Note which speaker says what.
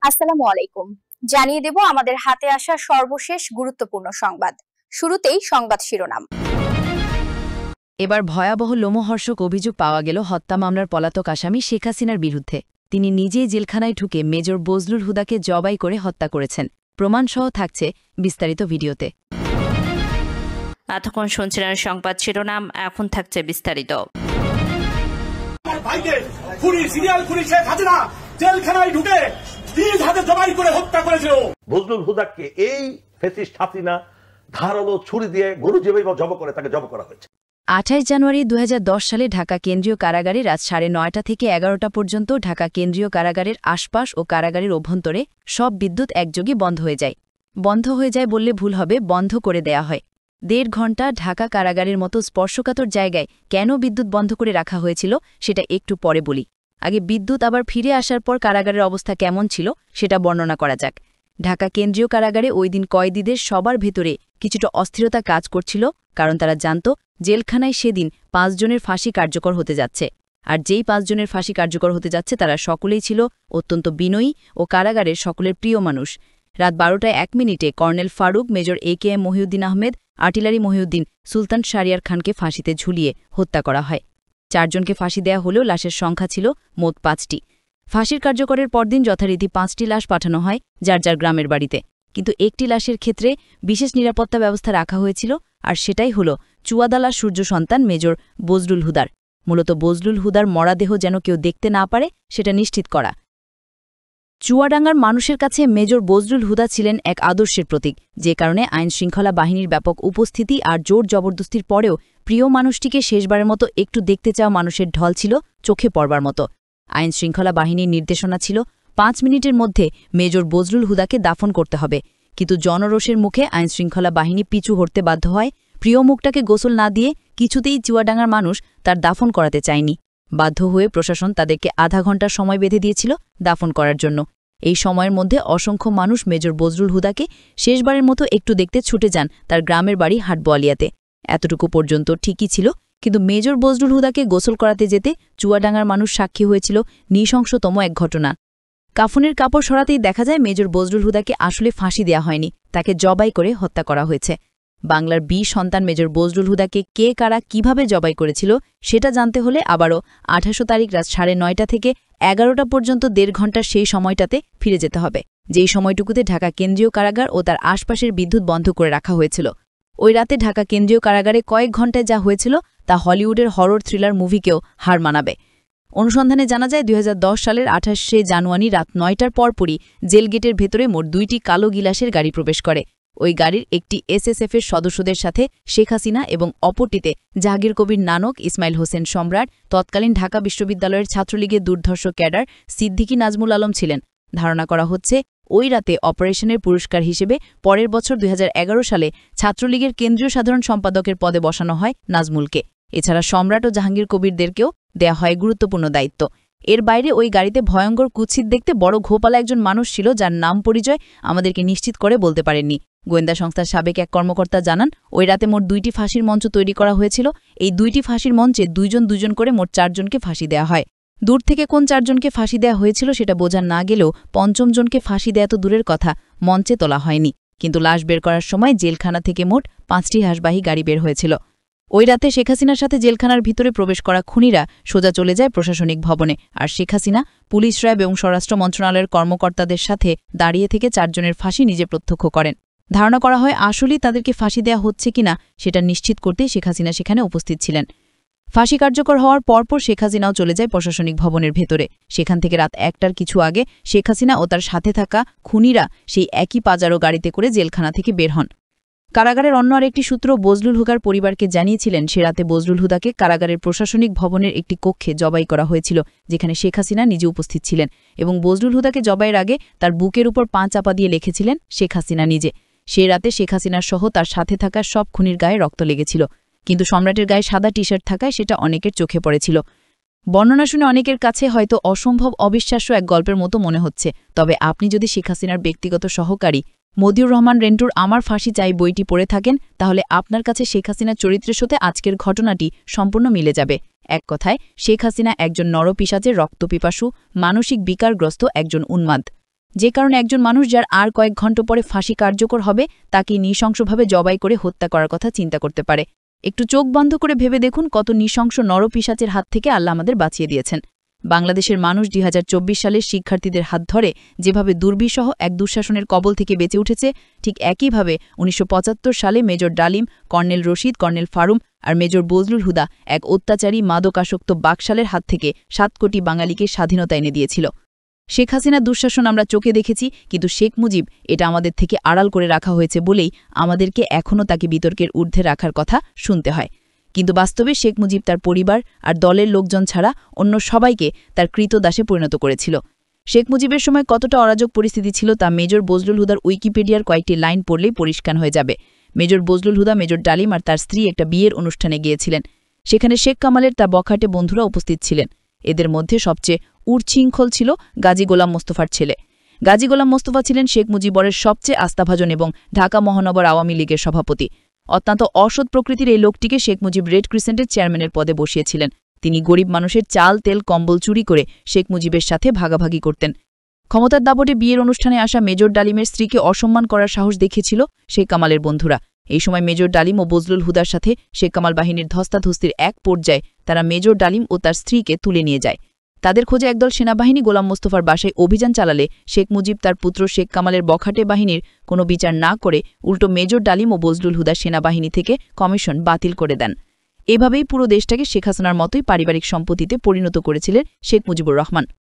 Speaker 1: আসসালামু আলাইকুম। জানিয়ে দেব আমাদের হাতে আসা সর্বশেষ গুরুত্বপূর্ণ সংবাদ। শুরুতেই সংবাদ শিরোনাম।
Speaker 2: এবার ভয়াবহ লোমহর্ষক অভিযোগ পাওয়া গেল হত্যা মামলার পলাতক আসামি শেখ হাসিনার বিরুদ্ধে। তিনি নিজেই জেলখানায় ঢুকে মেজর বজলুল হুদাকে জবাই করে হত্যা করেছেন। প্রমাণসহ থাকছে বিস্তারিত ভিডিওতে।
Speaker 3: এতক্ষণ শুনছিলেন সংবাদ শিরোনাম, এখন থাকছে বিস্তারিত।
Speaker 4: জেলখানায় ঢুকে নিজ হাতে জবাই করে হত্যা করেছিল বজলুল হুদাকে। এই ফ্যাসিস্ট হাসিনা ধারালো ছুরি দিয়ে গরু যেভাবে জব করে তাকে জব করা হয়েছে।
Speaker 2: 28 জানুয়ারি 2010 সালে ঢাকা কেন্দ্রীয় কারাগারে রাত 9:30 থেকে 11টা পর্যন্ত ঢাকা কেন্দ্রীয় কারাগারের আশপাশ ও কারাগারের অভ্যন্তরে সব বিদ্যুৎ একযোগে বন্ধ হয়ে যায়। বন্ধ হয়ে যায় বললে ভুল হবে, বন্ধ করে দেয়া হয়। 1.5 ঘণ্টা ঢাকা কারাগারের মতো স্পর্শকাতর জায়গায় কেন বিদ্যুৎ বন্ধ করে রাখা হয়েছিল সেটা একটু পরে বলি। আগে বিদ্যুৎ আবার ফিরে আসার পর কারাগারের অবস্থা কেমন ছিল সেটা বর্ণনা করা যাক। ঢাকা কেন্দ্রীয় কারাগারে ওই দিন কয়েদিদের সবার ভেতরে কিছুটা অস্থিরতা কাজ করছিল, কারণ তারা জানত জেলখানায় সেদিন 5 জনের ফাঁসি কার্যকর হতে যাচ্ছে। আর যেই 5 জনের ফাঁসি কার্যকর হতে যাচ্ছে তারা সকলেই ছিল অত্যন্ত বিনয়ী ও কারাগারের সকলের প্রিয় মানুষ। রাত 12:01 colonel Faruk, major AKM Mohiuddin Ahmed, artillery Mohiuddin, Sultan Shahriar খানকে ফাঁসিতে ঝুলিয়ে হত্যা করা হয়। 4 জনকে ফাঁসি দেয়া হলেও লাশের সংখ্যা ছিল মোট 5টি। ফাঁসির কার্যকরের পরদিন যথারীতি 5টি লাশ পাঠানো হয় যার যার গ্রামের বাড়িতে, কিন্তু একটি লাশের ক্ষেত্রে বিশেষ নিরাপত্তা ব্যবস্থা রাখা হয়েছিল, আর সেটাই হল চুয়াদালা সূর্য সন্তান মেজর বজলুল হুদার। মূলত বজলুল হুদার মরাদেহ যেন কেউ দেখতে না পারে সেটা নিশ্চিত করা। চুয়াডাঙ্গার মানুষের কাছে মেজর বজলুল হুদা ছিলেন এক আদর্শের প্রতীক, যে কারণে আইনশৃঙ্খলা বাহিনীর ব্যাপক উপস্থিতি আর জোর জবরদস্তির পরেও প্রিয় মানুষটিকে শেষবারের মতো একটু দেখতে চাওয়া মানুষের ঢল ছিল চোখে পড়বার মতো। আইনশৃঙ্খলা বাহিনীর নির্দেশনা ছিল 5 মিনিটের মধ্যে মেজর বজলুল হুদাকে দাফন করতে হবে, কিন্তু জনরোষের মুখে আইনশৃঙ্খলা বাহিনী পিছু হটতে বাধ্য হয়। প্রিয় মুখটাকে গোসল না দিয়ে কিছুতেই চুয়াডাঙ্গার মানুষ তার দাফন করাতে চায়নি। বাধ্য হয়ে প্রশাসন তাদেরকে আধা ঘণ্টার সময় বেঁধে দিয়েছিল দাফন করার জন্য। এই সময়ের মধ্যে অসংখ্য মানুষ মেজর বজলুল হুদাকে শেষবারের মতো একটু দেখতে ছুটে যান তার গ্রামের বাড়ি হাটবোয়ালিয়াতে। এতটুকু পর্যন্ত ঠিকই ছিল, কিন্তু মেজর বজলুল হুদাকে গোসল করাতে যেতে চুয়াডাঙ্গার মানুষ সাক্ষী হয়েছিল নৃশংসতম এক ঘটনা। কাফনের কাপড় সরাতেই দেখা যায় মেজর বজলুল হুদাকে আসলে ফাঁসি দেয়া হয়নি, তাকে জবাই করে হত্যা করা হয়েছে। বাংলার 20 সন্তান মেজর বজলুল হুদাকে কে কারা কিভাবে জবাই করেছিল সেটা জানতে হলে আবারও 28 তারিখ রাত 9:30 থেকে 11টা পর্যন্ত 1.5 ঘণ্টার সেই সময়টাতে ফিরে যেতে হবে, যেই সময়টুকুতে ঢাকা কেন্দ্রীয় কারাগার ও তার আশপাশের বিদ্যুৎ বন্ধ করে রাখা হয়েছিল। ওই রাতে ঢাকা কেন্দ্রীয় কারাগারে কয়েক ঘণ্টায় যা হয়েছিল তা হলিউডের হরর থ্রিলার মুভিকেও হার মানাবে। অনুসন্ধানে জানা যায় 2010 সালের 28শে জানুয়ারি রাত 9টার পরপরই জেল গেটের ভেতরে মোট 2টি কালো গিলাসের গাড়ি প্রবেশ করে। ওই গাড়ির একটি SSF-এর সদস্যদের সাথে শেখ হাসিনা এবং অপরটিতে জাহাঙ্গীর কবির নানক, ইসমাইল হোসেন সম্রাট, তৎকালীন ঢাকা বিশ্ববিদ্যালয়ের ছাত্রলীগের দুর্ধর্ষ ক্যাডার সিদ্দিকী নাজমুল আলম ছিলেন। ধারণা করা হচ্ছে ওই রাতে অপারেশনের পুরস্কার হিসেবে পরের বছর 2011 সালে ছাত্রলীগের কেন্দ্রীয় সাধারণ সম্পাদকের পদে বসানো হয় নাজমুলকে। এছাড়া সম্রাট ও জাহাঙ্গীর কবিরদেরকেও দেয়া হয় গুরুত্বপূর্ণ দায়িত্ব। এর বাইরে ওই গাড়িতে ভয়ঙ্কর কুৎসিত দেখতে বড় ঘোপালা একজন মানুষ ছিল, যার নাম পরিচয় আমাদেরকে নিশ্চিত করে বলতে পারেননি। গোয়েন্দা সংস্থার সাবেক এক কর্মকর্তা জানান, ওই রাতে মোট 2টি ফাঁসির মঞ্চ তৈরি করা হয়েছিল। এই 2টি ফাঁসির মঞ্চে 2 জন করে মোট 4 জনকে ফাঁসি দেয়া হয়। দূর থেকে কোন 4 জনকে ফাঁসি দেয়া হয়েছিল সেটা বোঝা না গেলেও 5ম জনকে ফাঁসি দেয়া তো দূরের কথা, মঞ্চে তোলা হয়নি। কিন্তু লাশ বের করার সময় জেলখানা থেকে মোট 5টি হাঁসবাহী গাড়ি বের হয়েছিল। ওই রাতে শেখ হাসিনার সাথে জেলখানার ভিতরে প্রবেশ করা খুনিরা সোজা চলে যায় প্রশাসনিক ভবনে, আর শেখ হাসিনা, পুলিশ, র্যাব এবং স্বরাষ্ট্র মন্ত্রণালয়ের কর্মকর্তাদের সাথে দাঁড়িয়ে থেকে 4 জনের ফাঁসি নিজে প্রত্যক্ষ করেন। ধারণা করা হয় আসলেই তাদেরকে ফাঁসি দেয়া হচ্ছে কিনা সেটা নিশ্চিত করতে শেখ হাসিনা সেখানে উপস্থিত ছিলেন। ফাঁসি কার্যকর হওয়ার পরপর শেখ হাসিনাও চলে যায় প্রশাসনিক ভবনের ভেতরে। সেখান থেকে রাত 1টার কিছু আগে শেখ হাসিনা ও তার সাথে থাকা খুনিরা সেই একই পাজারো গাড়িতে করে জেলখানা থেকে বের হন। কারাগারের অন্য আরেকটি সূত্র বজলুল হুদার পরিবারকে জানিয়েছিলেন সে রাতে বজলুল হুদাকে কারাগারের প্রশাসনিক ভবনের একটি কক্ষে জবাই করা হয়েছিল, যেখানে শেখ হাসিনা নিজে উপস্থিত ছিলেন, এবং বজলুল হুদাকে জবাইয়ের আগে তার বুকের উপর পা চাপা দিয়ে লিখেছিলেন শেখ হাসিনা নিজে। সে রাতে শেখ হাসিনার সহ তার সাথে থাকা সব খুনির গায়ে রক্ত লেগেছিল, কিন্তু সম্রাটের গায়ে সাদা টি-শার্ট থাকায় সেটা অনেকের চোখে পড়েছিল। বর্ণনা শুনে অনেকের কাছে হয়তো অসম্ভব অবিশ্বাস্য এক গল্পের মতো মনে হচ্ছে, তবে আপনি যদি শেখ হাসিনার ব্যক্তিগত সহকারী মদিউর রহমান রেন্টুর আমার ফাঁসি চাই বইটি পড়ে থাকেন, তাহলে আপনার কাছে শেখ হাসিনার চরিত্রের সাথে আজকের ঘটনাটি সম্পূর্ণ মিলে যাবে। এক কথায়, শেখ হাসিনা একজন নরপিশাচের রক্তপিপাসু, মানসিক বিকারগ্রস্ত একজন উন্মাদ। যে কারণে একজন মানুষ যার আর কয়েক ঘণ্টা পরে ফাঁসি কার্যকর হবে তাকে নৃশংসভাবে জবাই করে হত্যা করার কথা চিন্তা করতে পারে। একটু চোখ বন্ধ করে ভেবে দেখুন কত নৃশংস নরপিশাচের হাত থেকে আল্লাহ আমাদের বাঁচিয়ে দিয়েছেন। বাংলাদেশের মানুষ ২০২৪ সালের শিক্ষার্থীদের হাত ধরে যেভাবে দুর্বিষহ এক দুঃশাসনের কবল থেকে বেঁচে উঠেছে, ঠিক একইভাবে ১৯৭৫ সালে মেজর ডালিম, কর্নেল রশিদ, কর্নেল ফারুম আর মেজর বজলুল হুদা এক অত্যাচারী মাদকাসক্ত বাকশালের হাত থেকে ৭ কোটি বাঙালিকে স্বাধীনতা এনে দিয়েছিল। শেখ হাসিনার দুঃশাসন আমরা চোখে দেখেছি, কিন্তু শেখ মুজিব এটা আমাদের থেকে আড়াল করে রাখা হয়েছে বলেই আমাদেরকে এখনও তাকে বিতর্কের ঊর্ধ্বে রাখার কথা শুনতে হয়। কিন্তু বাস্তবে শেখ মুজিব তার পরিবার আর দলের লোকজন ছাড়া অন্য সবাইকে তার কৃতদাসে পরিণত করেছিল। শেখ মুজিবের সময় কতটা অরাজক পরিস্থিতি ছিল তা মেজর বজলুল হুদার উইকিপিডিয়ার কয়েকটি লাইন পড়লেই পরিষ্কার হয়ে যাবে। মেজর বজলুল হুদা মেজর ডালিম আর তার স্ত্রী একটা বিয়ের অনুষ্ঠানে গিয়েছিলেন। সেখানে শেখ কামালের তার বখাটে বন্ধুরা উপস্থিত ছিলেন। এদের মধ্যে সবচেয়ে উচ্ছৃঙ্খল ছিল গাজী গোলাম মোস্তফার ছেলে। গাজী গোলাম মোস্তফা ছিলেন শেখ মুজিবরের সবচেয়ে আস্থাভাজন এবং ঢাকা মহানগর আওয়ামী লীগের সভাপতি। অত্যন্ত অসৎ প্রকৃতির এই লোকটিকে শেখ মুজিব রেড ক্রিসেন্টের চেয়ারম্যানের পদে বসিয়েছিলেন। তিনি গরিব মানুষের চাল, তেল, কম্বল চুরি করে শেখ মুজিবের সাথে ভাগাভাগি করতেন। ক্ষমতার দাপটে বিয়ের অনুষ্ঠানে আসা মেজর ডালিমের স্ত্রীকে অসম্মান করার সাহস দেখিয়েছিল শেখ কামালের বন্ধুরা। এই সময় মেজর ডালিম ও বজলুল হুদার সাথে শেখ কামাল বাহিনীর ধস্তাধস্তির এক পর্যায়ে তারা মেজর ডালিম ও তার স্ত্রীকে তুলে নিয়ে যায়। তাদের খোঁজে একদল সেনাবাহিনী গোলাম মোস্তফার বাসায় অভিযান চালালে শেখ মুজিব তার পুত্র শেখ কামালের বখাটে বাহিনীর কোনো বিচার না করে উল্টো মেজর ডালিম ও বজলুল হুদা সেনাবাহিনী থেকে কমিশন বাতিল করে দেন। এভাবেই পুরো দেশটাকে শেখ হাসিনার মতোই পারিবারিক সম্পত্তিতে পরিণত করেছিলেন শেখ মুজিবুর রহমান।